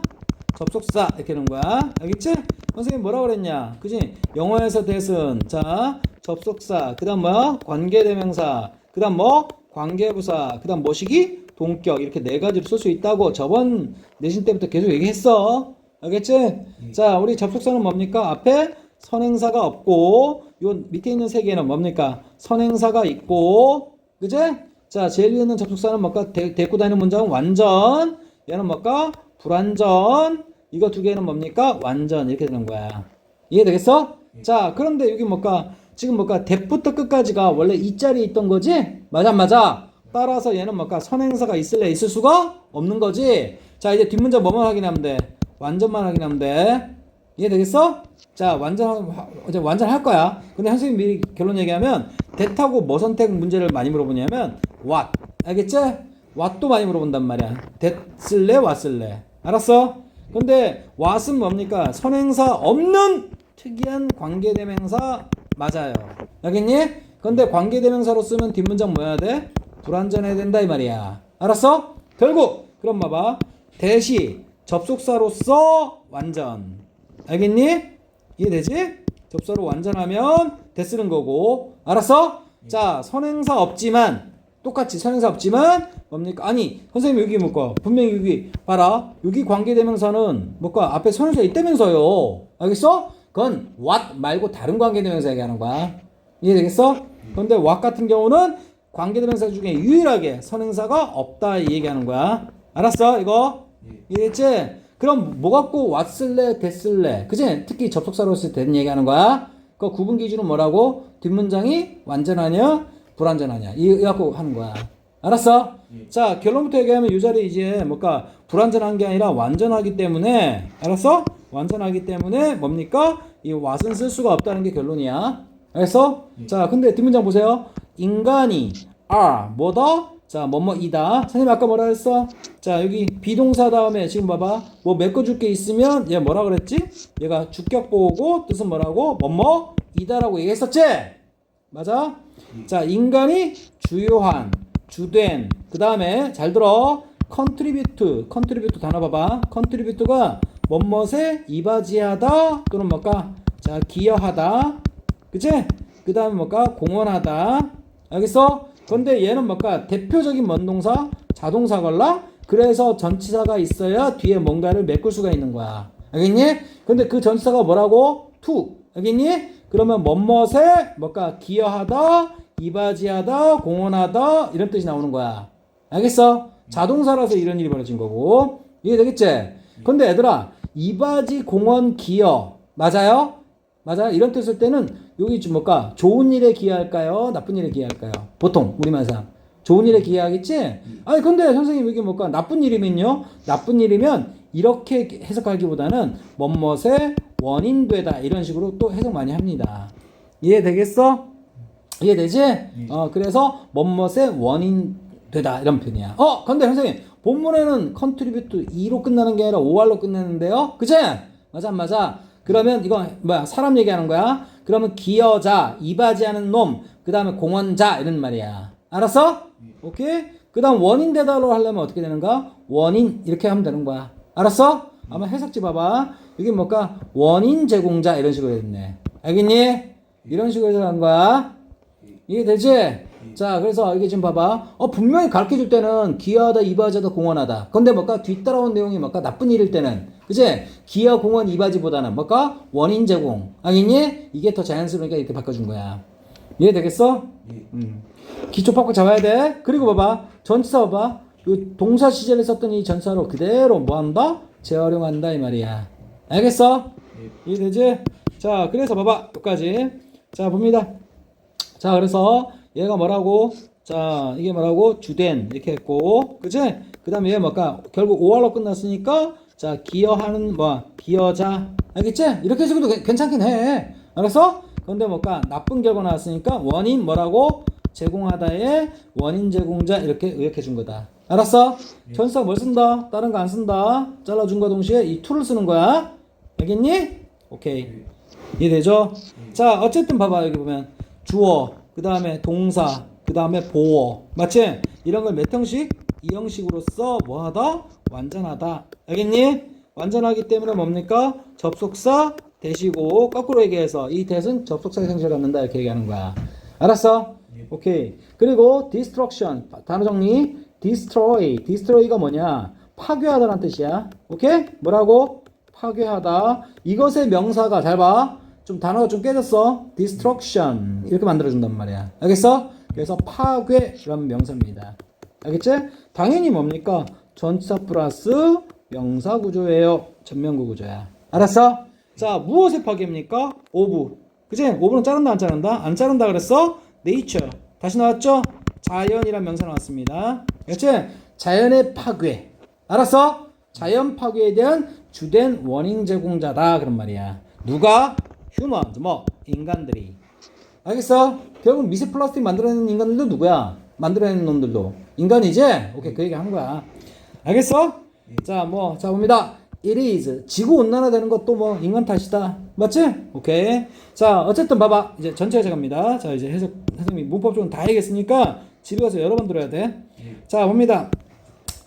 접속사 이렇게 하는 거야. 알겠지? 선생님 뭐라 그랬냐? 그지? 영어에서 that은 자 접속사, 그 다음 뭐야? 관계대명사, 그 다음 뭐? 관계부사, 그 다음 뭐시기? 동격. 이렇게 네 가지로 쓸 수 있다고 저번 내신 때부터 계속 얘기했어. 알겠지? 자, 우리 접속사는 뭡니까? 앞에 선행사가 없고 요 밑에 있는 세 개는 뭡니까? 선행사가 있고 그제? 자, 제일 위에 있는 접속사는 뭘까? 데리고 다니는 문장은 완전, 얘는 뭘까? 불완전, 이거 두 개는 뭡니까? 완전 이렇게 되는 거야. 이해되겠어? 자, 그런데 여기 뭘까? 지금 뭘까? 대부터 끝까지가 원래 이 자리에 있던 거지? 맞아 안 맞아? 따라서 얘는 뭘까? 선행사가 있을래? 있을 수가 없는 거지? 자, 이제 뒷문장 뭐만 확인하면 돼? 완전만 확인하면 돼. 이해되겠어? 자, 이제 완전 할 거야. 근데 선생님 미리 결론 얘기하면 that하고 뭐 선택 문제를 많이 물어보냐면 what. 알겠지? what도 많이 물어본단 말이야. that 쓸래? what 쓸래? 알았어? 근데 what은 뭡니까? 선행사 없는 특이한 관계대명사 맞아요. 알겠니? 근데 관계대명사로 쓰면 뒷문장 뭐 해야 돼? 불완전해야 된다 이 말이야. 알았어? 결국 그럼 봐봐. that이 접속사로서 완전. 알겠니? 이해되지? 접사로 완전하면 that 쓰는 거고. 알았어? 자, 선행사 없지만 똑같이 선행사 없지만 뭡니까? 아니 선생님 여기 뭘까? 분명히 여기 봐라. 여기 관계대명사는 뭘까? 앞에 선행사 있다면서요. 알겠어? 그건 what 말고 다른 관계대명사 얘기하는 거야. 이해되겠어? 그런데 what 같은 경우는 관계대명사 중에 유일하게 선행사가 없다 이 얘기하는 거야. 알았어? 이거? 이해됐지? 그럼 뭐 갖고 what 쓸래? that 쓸래? 그치? 특히 접속사로 쓸 때 얘기하는 거야. 그 구분 기준은 뭐라고? 뒷문장이 완전하냐? 불완전하냐? 이거 갖고 하는 거야. 알았어? 자, 결론부터 얘기하면 이 자리 이제 뭘까? 불완전한 게 아니라 완전하기 때문에 알았어? 완전하기 때문에 뭡니까? 이 what은 쓸 수가 없다는 게 결론이야. 알겠어? 자, 근데 뒷문장 보세요. 인간이 are 뭐다? 자, 뭐뭐이다. 선생님 아까 뭐라 했어? 자, 여기 비동사 다음에 지금 봐봐. 뭐 메꿔줄 게 있으면 얘 뭐라 그랬지? 얘가 주격 보고 뜻은 뭐라고? 뭐뭐이다라고 얘기했었지? 맞아? 자, 인간이 주요한, 주된, 그 다음에 잘 들어. contribute 단어 봐봐. contribute가 뭐뭐에 이바지하다 또는 뭘까? 자, 기여하다. 그치? 그 다음에 뭘까? 공헌하다. 알겠어? 근데 얘는 뭘까? 대표적인 원동사, 자동사 걸라? 그래서 전치사가 있어야 뒤에 뭔가를 메꿀 수가 있는 거야. 알겠니? 근데 그 전치사가 뭐라고? to. 알겠니? 그러면 뭐뭐에 뭘까? 기여하다, 이바지하다, 공헌하다 이런 뜻이 나오는 거야. 알겠어? 자동사라서 이런 일이 벌어진 거고. 이해되겠지? 근데 얘들아, 이바지, 공헌, 기여 맞아요? 맞아? 이런 뜻을 때는 여기 좀 뭘까? 좋은 일에 기여할까요? 나쁜 일에 기여할까요? 보통 우리만 사람 좋은 일에 기여하겠지? 아니 근데 선생님 이게 뭘까? 나쁜 일이면요? 나쁜 일이면 이렇게 해석하기보다는 뭐뭇의 원인되다 이런 식으로 또 해석 많이 합니다. 이해되겠어? 이해되지? 그래서 뭐뭇의 원인되다 이런 표현이야. 근데 선생님 본문에는 contribute 2로 끝나는 게 아니라 OR로 끝내는데요? 그치? 맞아 안 맞아? 그러면 이거 뭐야? 사람 얘기하는 거야? 그러면 기여자, 이바지하는 놈, 그 다음에 공헌자 이런 말이야. 알았어? 오케이? 그 다음 원인 대달로 하려면 어떻게 되는가? 원인 이렇게 하면 되는 거야. 알았어? 한번 해석지 봐봐. 이게 뭘까? 원인 제공자 이런 식으로 됐네. 알겠니? 이런 식으로 해석한 거야. 이해되지? 자, 그래서 이게 지금 봐봐. 분명히 가르쳐 줄 때는 기여하다, 이바지하다, 공헌하다. 근데 뭘까? 뒤따라온 내용이 뭘까? 나쁜 일일 때는. 그치? 기여, 공헌, 이바지보다는 뭘까? 원인 제공. 알겠니? 이게 더 자연스러우니까 이렇게 바꿔준 거야. 이해되겠어? 기초 팍팍 잡아야 돼. 그리고 봐봐. 전치사 봐봐. 요 동사 시제를 썼던 이 전치사로 그대로 뭐 한다? 재활용한다 이 말이야. 알겠어? 이해되지? 자, 그래서 봐봐. 여기까지. 자, 봅니다. 자, 그래서 얘가 뭐라고? 자, 이게 뭐라고? 주된 이렇게 했고, 그치? 그 다음에 얘 뭘까? 결국 OR로 끝났으니까 자, 기여하는 기여자. 알겠지? 이렇게 해서도 괜찮긴 해. 알았어? 근데 뭘까? 나쁜 결과 나왔으니까 원인 뭐라고? 제공하다의 원인 제공자 이렇게 의역해 준 거다. 알았어? 전치사 뭘 쓴다? 다른 거 안 쓴다. 잘라준과 동시에 이 to를 쓰는 거야. 알겠니? 오케이. 이해되죠? 자, 어쨌든 봐봐. 여기 보면 주어, 그 다음에 동사, 그 다음에 보어. 맞지? 이런 걸 몇 형식? 이 형식으로서 뭐하다? 완전하다. 알겠니? 완전하기 때문에 뭡니까? 접속사 대시고 거꾸로 얘기해서 이 대는 접속사의 생식을 갖는다 이렇게 얘기하는 거야. 알았어? 오케이. 그리고 destruction 단어 정리. destroy가 뭐냐? 파괴하다라는 뜻이야. 오케이? 뭐라고? 파괴하다. 이것의 명사가 잘 봐. 좀 단어가 좀 깨졌어. destruction 이렇게 만들어준단 말이야. 알겠어? 그래서 파괴라는 명사입니다. 알겠지? 당연히 뭡니까? 전치사 플러스 명사 구조예요. 전면구 구조야. 알았어? 자, 무엇의 파괴입니까? of. 그치? of는 자른다 안 자른다? 안 자른다 그랬어? nature. 다시 나왔죠? 자연이란 명사 나왔습니다. 그치? 자연의 파괴. 알았어? 자연 파괴에 대한 주된 원인 제공자다 그런 말이야. 누가? humans, 뭐 인간들이. 알겠어? 결국 미세 플라스틱 만들어내는 인간들도 누구야? 만들어내는 놈들도 인간이지? 오케이, 그 얘기 한 거야. 알겠어? 자, 자 봅니다. It is. 지구 온난화 되는 것도 뭐 인간 탓이다. 맞지? 오케이. 자, 어쨌든 봐봐. 이제 전체 해석합니다. 자, 이제 해석, 선생님이 문법적으로 다 얘기했으니까 집에 가서 여러 번 들어야 돼. 자, 봅니다.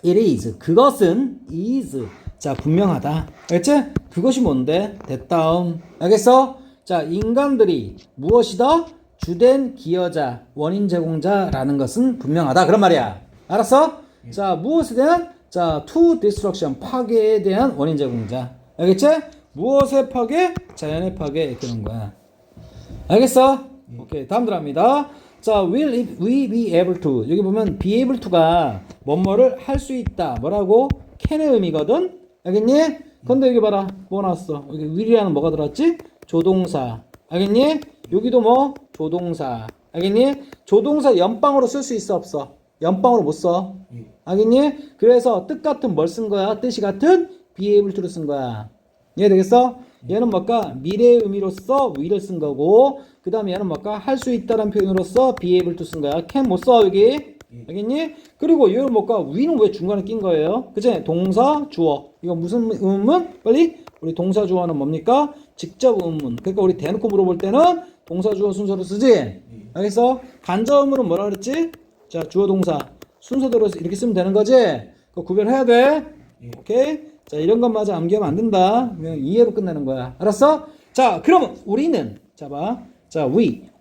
It is. 그것은 is. 자, 분명하다. 알겠지? 그것이 뭔데? 됐다음. 알겠어? 자, 인간들이 무엇이다? 주된 기여자, 원인 제공자라는 것은 분명하다. 그런 말이야. 알았어? 자, 무엇에 대한? 자, to destruction, 파괴에 대한 원인 제공자. 알겠지? 무엇의 파괴? 자연의 파괴. 그런 거야. 알겠어? 오케이. 다음 들어갑니다. 자, will we be able to. 여기 보면 be able to가 뭐뭐를 할 수 있다. 뭐라고? can의 의미거든? 알겠니? 근데 여기 봐라. 뭐 나왔어? 여기 will이라는 뭐가 들어왔지? 조동사. 알겠니? 여기도 뭐? 조동사. 알겠니? 조동사 연방으로 쓸 수 있어 없어? 연방으로 못 써. 알겠니? 그래서 뜻 같은 뭘 쓴 거야? 뜻이 같은 be able to를 쓴 거야. 이해되겠어? 얘는 뭘까? 미래의 의미로서 will을 쓴 거고, 그 다음에 얘는 뭘까? 할 수 있다라는 표현으로서 be able to 쓴 거야. can 못 써, 여기. 알겠니? 그리고 얘는 뭘까? we는 왜 중간에 낀 거예요? 그치? 동사, 주어. 이거 무슨 의문문? 빨리? 우리 동사, 주어는 뭡니까? 직접 의문문. 그러니까 우리 대놓고 물어볼 때는 동사, 주어 순서로 쓰지? 알겠어? 간접 의문은 뭐라 그랬지? 자, 주어, 동사. 순서대로 이렇게 쓰면 되는 거지? 그거 구별해야 돼? 오케이? 자, 이런 것마저 암기하면 안 된다. 그냥 이해로 끝내는 거야. 알았어? 자, 그러면 우리는, 자, 봐. 자,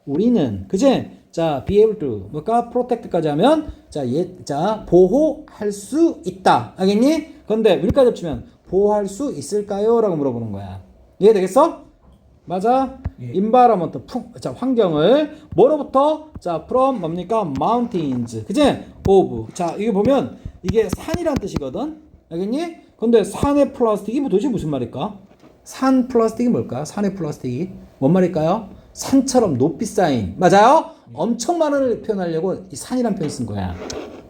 우리는, 그치? 자, be able to, 뭘까? protect까지 하면, 자, 보호할 수 있다. 알겠니? 근데, 우리까지 합치면, 보호할 수 있을까요? 라고 물어보는 거야. 이해되겠어? 맞아? environment, 자, 환경을, 뭐로부터? 자, from, 뭡니까? mountains. 그치? of. 자, 이게 보면, 이게 산이란 뜻이거든? 알겠니? 근데 산의 플라스틱이 도대체 무슨 말일까? 산 플라스틱이 뭘까? 산의 플라스틱이. 뭔 말일까요? 산처럼 높이 쌓인. 맞아요? 엄청 많은 표현하려고 이 산이란 표현 쓴 거야.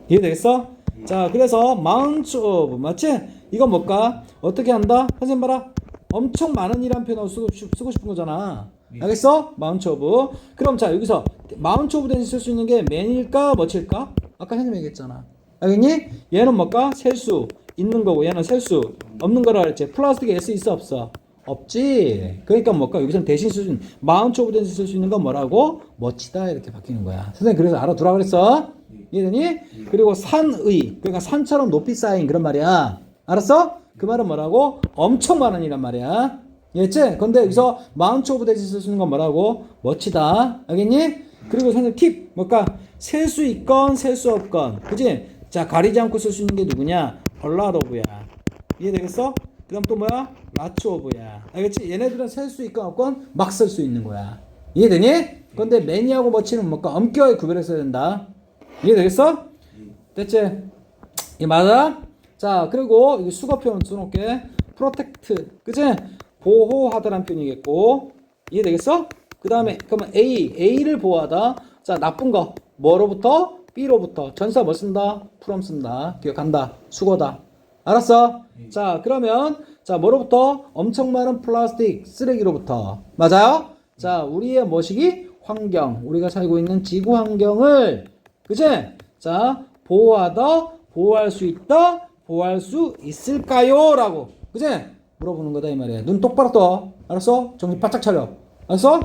이해되겠어? 자, 그래서 amount of. 맞지? 이건 뭘까? 어떻게 한다? 선생님 봐라. 엄청 많은 이란 표현을 쓰고 싶은 거잖아. 알겠어? amount of. 그럼 자, 여기서 amount of 대신 쓸 수 있는 게 man일까? 뭐칠까? 아까 선생님 얘기했잖아. 알겠니? 얘는 뭘까? 셀수. 있는 거고 얘는 셀 수 없는 거라 그랬지. 플라스틱에 S 있어 없어? 없지. 그러니까 뭘까? 여기서는 대신 쓸 수 있는 마운트 오브 대신 쓸 수 있는 건 뭐라고? 멋지다 이렇게 바뀌는 거야. 선생님 그래서 알아두라 그랬어. 이해되니? 그리고 산의, 그러니까 산처럼 높이 쌓인 그런 말이야. 알았어? 그 말은 뭐라고? 엄청 많은 이란 말이야. 이해했지? 근데 여기서 마운트 오브 대신 쓸 수 있는 건 뭐라고? 멋지다. 알겠니? 그리고 선생님 팁 뭘까? 셀 수 있건 셀 수 없건, 그지? 자, 가리지 않고 쓸 수 있는 게 누구냐? a lot of야. 이해되겠어? 그 다음 또 뭐야? lots of야. 알겠지? 얘네들은 셀 수 있건 없건 막 쓸 수 있는 거야. 이해되니? 근데 many하고 much는 뭔가 엄격하게 구별했어야 된다. 이해되겠어? 됐지? 이게 맞아? 자, 그리고 이거 수거 표현 써놓을게. protect. 그치? 보호하다라는 표현이겠고. 이해되겠어? 그 다음에, 그러면 A를 보호하다. 자, 나쁜 거. 뭐로부터? B로부터. 전사 뭐 쓴다? from 쓴다. 기억한다. 수거다. 알았어? 자, 그러면, 자, 뭐로부터? 엄청 많은 플라스틱, 쓰레기로부터. 맞아요? 자, 우리의 뭐시기? 환경, 우리가 살고 있는 지구 환경을, 그제? 자, 보호할 수 있다, 보호할 수 있을까요? 라고, 그제? 물어보는 거다 이 말이야. 눈 똑바로 떠. 알았어? 정신 바짝 차려. 알았어?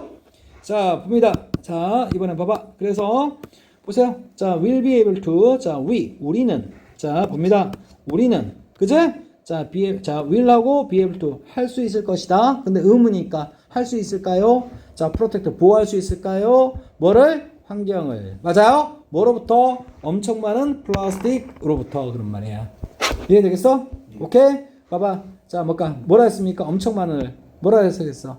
자, 봅니다. 자, 이번엔 봐봐. 그래서 보세요. 자, will be able to. 자, 우리는. 자, 봅니다. 우리는. 그제? 자, will하고 be able to 할 수 있을 것이다. 근데 의문이니까 할 수 있을까요? 자, protect 보호할 수 있을까요? 뭐를? 환경을. 맞아요? 뭐로부터? 엄청 많은 플라스틱으로부터. 그런 말이야. 이해되겠어? 오케이? 봐봐. 자, 뭐라 했습니까? 엄청 많은. 뭐라 했었겠어?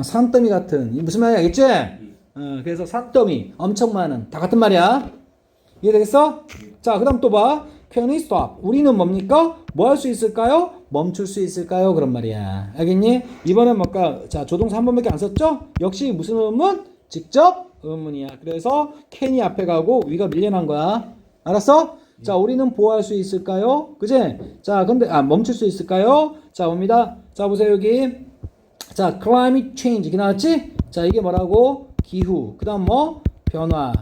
산더미 같은. 무슨 말이야? 알겠지? 그래서 산더미, 엄청 많은. 다 같은 말이야. 이해되겠어? 자, 그 다음 또 봐. Can we stop? 우리는 뭡니까? 뭐 할 수 있을까요? 멈출 수 있을까요? 그런 말이야. 알겠니? 이번엔 자, 조동사 한 번밖에 안 썼죠? 역시 무슨 의문? 직접 의문이야. 그래서 can이 앞에 가고 we가 밀려난 거야. 알았어? 자, 우리는 보호할 수 있을까요? 그제? 자, 근데, 멈출 수 있을까요? 자, 봅니다. 자, 보세요, 여기. 자, climate change. 이게 나왔지? 자, 이게 뭐라고? 기후. 그 다음 변화.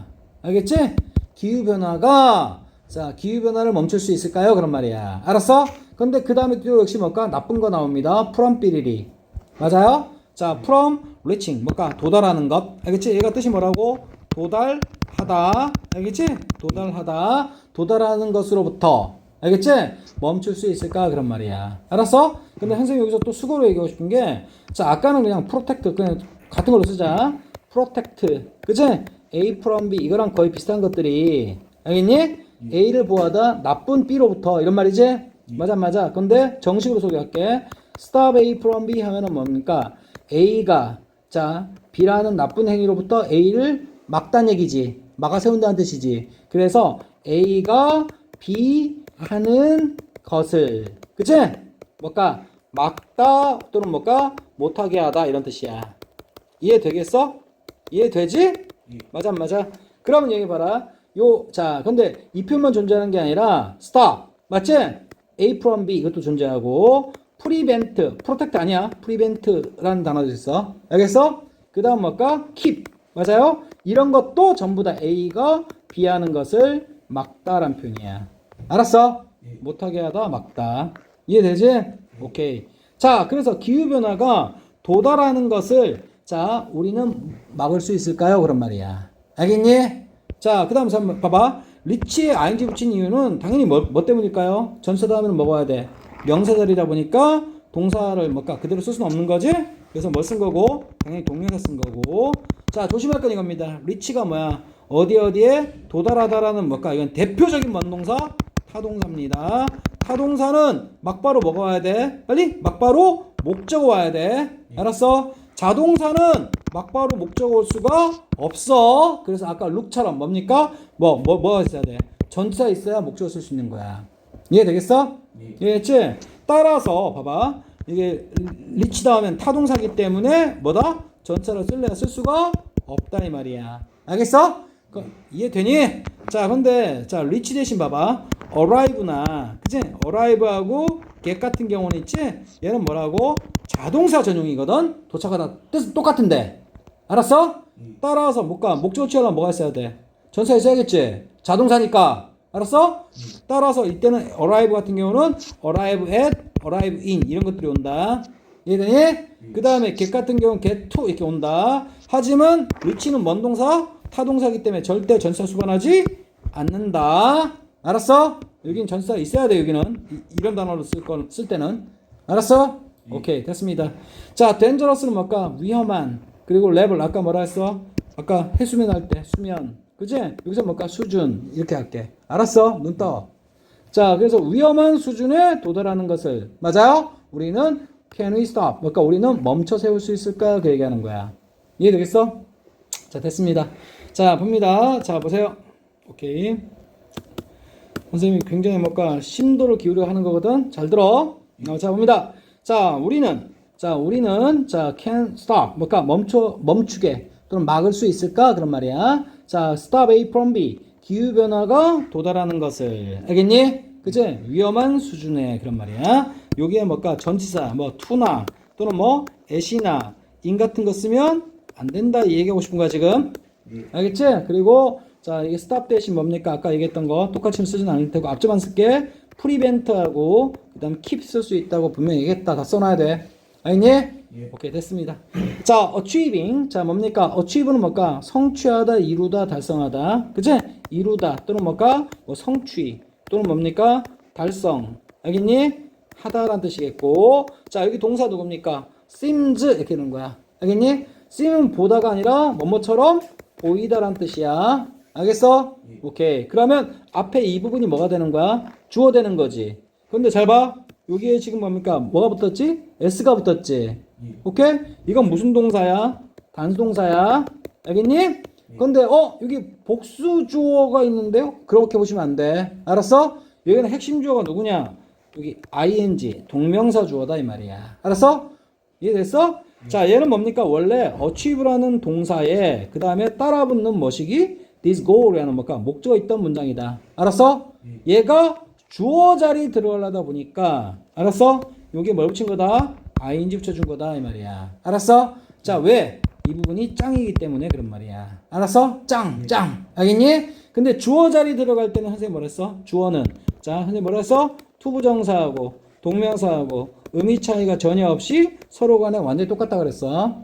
알겠지? 기후변화가, 자, 기후변화를 멈출 수 있을까요? 그런 말이야. 알았어? 근데 그 다음에 또 역시 나쁜 거 나옵니다. from 삐리리. 맞아요? 자, from reaching. 도달하는 것. 알겠지? 얘가 뜻이 뭐라고? 도달하다. 알겠지? 도달하는 것으로부터. 알겠지? 멈출 수 있을까? 그런 말이야. 알았어? 근데 선생님 여기서 또 수고로 얘기하고 싶은 게, 자, 아까는 그냥 protect, 그냥 같은 걸로 쓰자. protect. 그치? A from B. 이거랑 거의 비슷한 것들이. 알겠니? A를 보호하다, 나쁜 B로부터. 이런 말이지? 맞아. 근데 정식으로 소개할게. stop A from B 하면은 뭡니까? A가, 자, B라는 나쁜 행위로부터 A를 막다는 얘기지. 막아 세운다는 뜻이지. 그래서 A가 B 하는 것을, 그치? 막다 또는 못하게 하다 이런 뜻이야. 이해되겠어? 이해되지? 맞아. 그러면 여기 봐라. 자, 근데 이 표현만 존재하는 게 아니라 stop, 맞지? A from B 이것도 존재하고 prevent, protect 아니야. prevent라는 단어도 있어. 알겠어? 그 다음 keep, 맞아요? 이런 것도 전부 다 A가 B 하는 것을 막다란 표현이야. 알았어? 못하게 하다, 막다. 이해되지? 오케이. 자, 그래서 기후변화가 도달하는 것을, 자, 우리는 막을 수 있을까요? 그런 말이야. 알겠니? 자, 그 다음 한번 봐봐. 리치에 ing 붙인 이유는 당연히 뭐 때문일까요? 전치사 다음에는 먹어야 돼. 명사절이다 보니까 동사를 그대로 쓸 수는 없는 거지? 그래서 뭐 쓴 거고? 당연히 동명사 쓴 거고. 자, 조심할 건 이겁니다. 리치가 뭐야? 어디에 도달하다라는 이건 대표적인 원동사 타동사입니다. 타동사는 막바로 뭐가 와야 돼? 빨리 막바로 목적어 와야 돼. 알았어? 자동사는 막바로 목적어 올 수가 없어. 그래서 아까 룩처럼 뭡니까? 뭐가 있어야 돼? 전치사 있어야 목적어 쓸 수 있는 거야. 이해되겠어? 이해했지? 따라서 봐봐. 이게 리치 다음엔 타동사기 때문에 뭐다? 전치사를 쓸래야 쓸 수가 없다 이 말이야. 알겠어? 이해되니? 자, 근데 자, 리치 대신 봐봐. arrive나, 그치? arrive하고 get 같은 경우는 있지? 얘는 뭐라고? 자동사 전용이거든? 도착하다 뜻은 똑같은데. 알았어? 따라서 목적어 취하려면 뭐가 있어야 돼? 전치사 있어야겠지? 자동사니까. 알았어? 따라서 이때는 arrive 같은 경우는 arrive at, arrive in 이런 것들이 온다. 이해되니? 그 다음에 get 같은 경우는 get to 이렇게 온다. 하지만 reach는 원동사, 타동사기 때문에 절대 전치사 수반하지 않는다. 알았어? 여긴 전치사 있어야 돼. 여기는 이런 단어로 쓸 때는. 알았어? 오케이, 됐습니다. 자, dangerous는 위험한. 그리고 level 아까 뭐라 했어? 아까 해수면 할 때 수면. 그지? 여기서 수준 이렇게 할게. 알았어? 눈 떠. 자, 그래서 위험한 수준에 도달하는 것을, 맞아요? 우리는 can we stop? 우리는 멈춰 세울 수 있을까? 그 얘기하는 거야. 이해되겠어? 자, 됐습니다. 자, 봅니다. 자, 보세요. 오케이. 선생님이 굉장히 심도를 기울여 하는 거거든. 잘 들어. 자, 봅니다. 자, 우리는 can stop. 멈추게 또는 막을 수 있을까? 그런 말이야. 자, stop A from B. 기후변화가 도달하는 것을. 알겠니? 그치? 위험한 수준에 그런 말이야. 여기에 전치사, to나 또는 at이나 in 같은 거 쓰면 안 된다 이 얘기하고 싶은 거야 지금. 알겠지? 그리고 자 이게 스탑 대신 뭡니까? 아까 얘기했던 거 똑같이 쓰진 않을 테고 앞줄만 쓸게. 프리벤트하고 그다음 keep 쓸 수 있다고 분명히 얘기했다. 다 써놔야 돼. 알겠니? 오케이 됐습니다. 자 achieving 자 뭡니까? achieve는 뭘까? 성취하다, 이루다, 달성하다. 그치? 이루다 또는 뭘까? 뭐 성취 또는 뭡니까? 달성. 알겠니? 하다라는 뜻이겠고 자 여기 동사 누굽니까? seems 이렇게 되는 거야. 알겠니? seem은 보다가 아니라 뭐뭐처럼 보이다라는 뜻이야. 알겠어? 오케이. 그러면 앞에 이 부분이 뭐가 되는 거야? 주어 되는 거지. 근데 잘 봐. 여기에 지금 뭡니까? 뭐가 붙었지? s가 붙었지. 오케이? 이건 무슨 동사야? 단수동사야. 알겠니? 근데 여기 복수 주어가 있는데요? 그렇게 보시면 안 돼. 알았어? 여기는 핵심 주어가 누구냐? 여기 ing 동명사 주어다 이 말이야. 알았어? 이해됐어? 자 얘는 뭡니까? 원래 achieve라는 동사에 그 다음에 따라붙는 뭐시기? this goal이라는 뭘까? 목적어 있던 문장이다. 알았어? 얘가 주어 자리 들어가려다 보니까 알았어? 여기 뭘 붙인 거다? ing 붙여준 거다 이 말이야. 알았어? 자 왜? 이 부분이 짱이기 때문에 그런 말이야. 알았어? 짱! 알겠니? 근데 주어 자리 들어갈 때는 선생님 뭐라 했어? 주어는 자 선생님 뭐라 했어? 투부정사하고 동명사하고 의미 차이가 전혀 없이 서로 간에 완전히 똑같다 그랬어.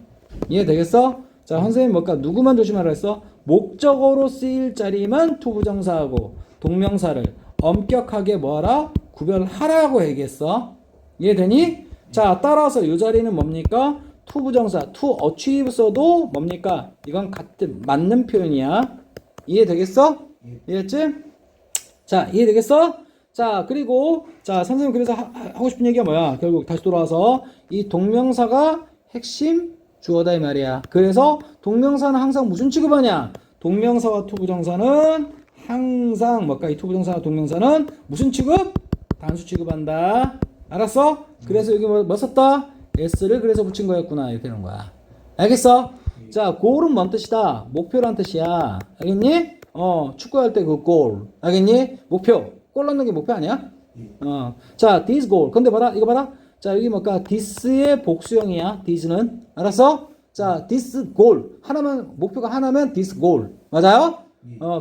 이해되겠어? 자 선생님 뭘까? 누구만 조심하라 했어? 목적어로 쓰일 자리만 투부정사하고 동명사를 엄격하게 뭐하라? 구별하라고 얘기했어. 이해되니? 자 따라서 이 자리는 뭡니까? 투부정사 to achieve 써도 뭡니까? 이건 같은 맞는 표현이야. 이해되겠어? 이해했지? 자 이해되겠어? 자 그리고 자 선생님 그래서 하고 싶은 얘기가 뭐야? 결국 다시 돌아와서 이 동명사가 핵심 주어다 이 말이야. 그래서 동명사는 항상 무슨 취급하냐? 동명사와 투부정사는 항상 뭘까? 이 투부정사와 동명사는 무슨 취급? 단수 취급한다. 알았어? 그래서 여기 뭐 썼다? s를 그래서 붙인 거였구나 이렇게 되는 거야. 알겠어? 자 goal은 뭔 뜻이다? 목표란 뜻이야. 알겠니? 축구할 때 그 goal. 알겠니? 목표. 골 넣는 게 목표 아니야? 자 this goal. 근데 봐라 이거 봐라. 자 여기 뭘까? this의 복수형이야. this는. 알았어? 자 this goal. 하나만 목표가 하나면 this goal. 맞아요?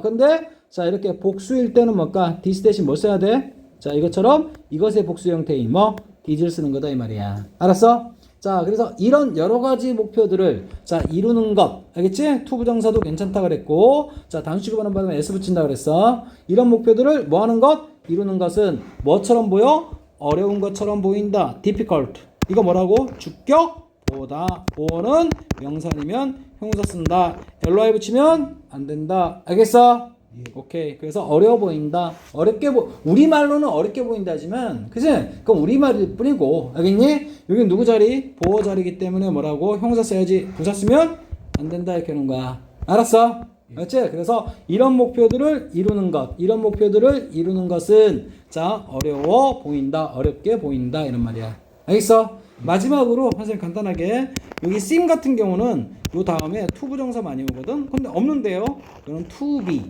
근데 자 이렇게 복수일 때는 뭘까? this 대신 뭘 써야 돼? 자 이것처럼 이것의 복수 형태인 뭐 this를 쓰는 거다 이 말이야. 알았어? 자 그래서 이런 여러 가지 목표들을 자 이루는 것 알겠지? 투부정사도 괜찮다 그랬고 자 단수 취급하는 바람에 s 붙인다 그랬어. 이런 목표들을 뭐 하는 것? 이루는 것은 뭐처럼 보여? 어려운 것처럼 보인다. difficult. 이거 뭐라고? 주격 보다. 보어는 명사니면 형용사 쓴다. ly 붙이면 안 된다. 알겠어? 오케이. 그래서 어려워 보인다. 어렵게 우리말로는 어렵게 보인다지만 그치? 그건 우리말일 뿐이고 알겠니? 여기 누구 자리? 보어 자리이기 때문에 뭐라고? 형사 써야지. 부사 쓰면 안 된다 이렇게 하는 거야. 알았어? 알았지? 그래서 이런 목표들을 이루는 것 이런 목표들을 이루는 것은 자 어려워 보인다. 어렵게 보인다 이런 말이야. 알겠어? 마지막으로 선생님 간단하게 여기 seem 같은 경우는 요 다음에 투부정사 많이 오거든. 근데 없는데요. 이건 to be.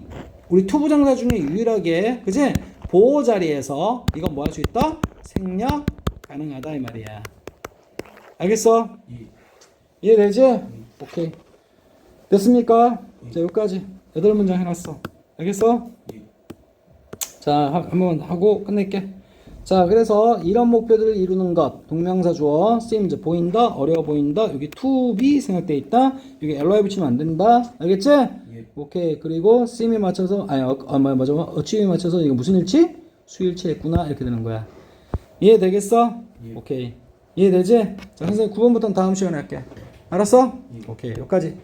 우리 투부정사 중에 유일하게 그지? 보호 자리에서 이건 뭐 할 수 있다? 생략 가능하다 이 말이야. 알겠어? 이해되지? 오케이. 됐습니까? 자 여기까지 8문장 해놨어. 알겠어? 자 한번 하고 끝낼게. 자 그래서 이런 목표들을 이루는 것 동명사 주어 seems 보인다 어려워 보인다 여기 to be 생략되어 있다 여기 ly 붙이면 안 된다. 알겠지? 오케이. 그리고 seem에 맞춰서 맞아 achieve에 맞춰서 이거 무슨 일치? 수일치 했구나 이렇게 되는 거야. 이해되겠어? 오케이. 이해되지? 자 선생님 9번부터는 다음 시간에 할게. 알았어? 오케이 여기까지.